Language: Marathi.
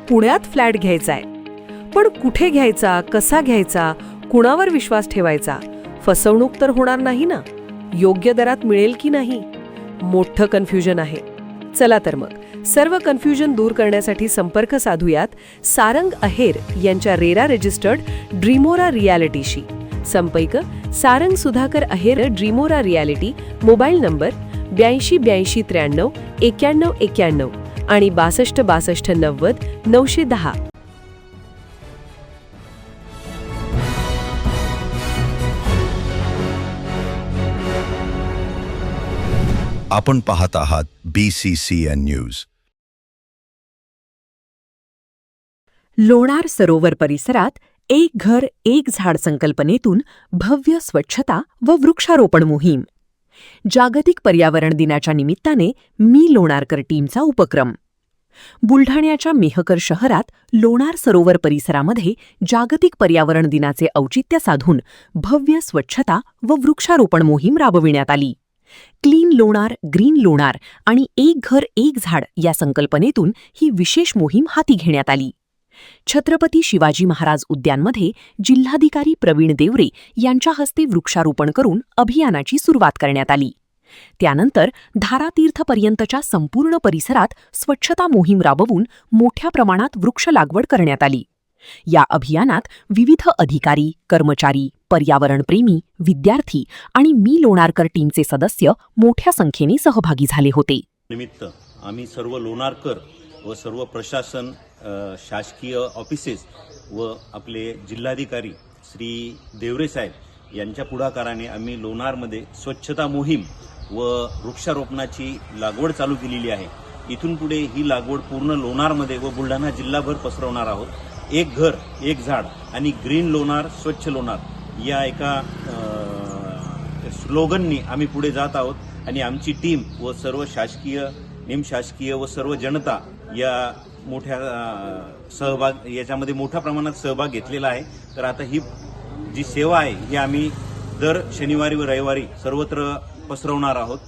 पुण्यात फ्लॅट घ्यायचा आहे. पण कुठे घ्यायचा, कसा घ्यायचा, कुणावर विश्वास ठेवायचा? फसवणूक तर होणार नाही ना? योग्य दरात मिळेल की नाही? मोठं कन्फ्युजन आहे. चला तर मग सर्व कन्फ्युजन दूर करण्यासाठी संपर्क साधूयात सारंग अहेर यांच्या रेरा रजिस्टर्ड ड्रीमोरा रियालिटीशी. संपर्क सारंग सुधाकर अहेर, ड्रीमोरा रियालिटी. मोबाईल नंबर 82 83 93 91 आणि 62 62 90 910. आपण पाहत आहात BCCN न्यूज. लोणार सरोवर परिसरात एक घर एक झाड संकल्पनेतून भव्य स्वच्छता व वृक्षारोपण मोहीम. जागतिक पर्यावरण दिनाच्या निमित्ताने मी लोणारकर टीमचा उपक्रम. बुलढाण्याच्या मेहकर शहरात लोणार सरोवर परिसरामध्ये जागतिक पर्यावरण दिनाचे औचित्य साधून भव्य स्वच्छता व वृक्षारोपण मोहीम राबविण्यात आली. क्लीन लोणार, ग्रीन लोणार आणि एक घर एक झाड या संकल्पनेतून ही विशेष मोहीम हाती घेण्यात आली. छत्रपती शिवाजी महाराज उद्यानमध्ये जिल्हाधिकारी प्रवीण देवरे यांच्या हस्ते वृक्षारोपण करून अभियानाची सुरुवात करण्यात आली. त्यानंतर धारातीर्थपर्यंतच्या संपूर्ण परिसरात स्वच्छता मोहीम राबवून मोठ्या प्रमाणात वृक्ष लागवड करण्यात आली. या अभियानात विविध अधिकारी, कर्मचारी, पर्यावरणप्रेमी, विद्यार्थी आणि मी लोणारकर टीमचे सदस्य मोठ्या संख्येने सहभागी झाले होते. निमित्त आम्ही सर्व लोणारकर व सर्व प्रशासन, शासकीय ऑफिसेस व आपले जिल्हाधिकारी श्री देवरे साहेब यांच्या पुढाकाराने आम्ही लोणारमध्ये स्वच्छता मोहीम व वृक्षारोपणाची लागवड चालू केलेली आहे. इथून पुढे ही लागवड पूर्ण लोणारमध्ये व बुलढाणा जिल्हाभर पसरवणार आहोत. एक घर एक झाड आणि ग्रीन लोणार स्वच्छ लोणार या एका स्लोगननी आम्ही पुढे जात आहोत आणि आमची टीम व सर्व शासकीय, निमशासकीय व सर्व जनता या याच्यामध्ये मोठ्या प्रमाणात सहभाग घेतलेला आहे. तर आता ही जी सेवा आहे ही आम्ही दर शनिवारी व रविवारी सर्वत्र पसरवणार आहोत.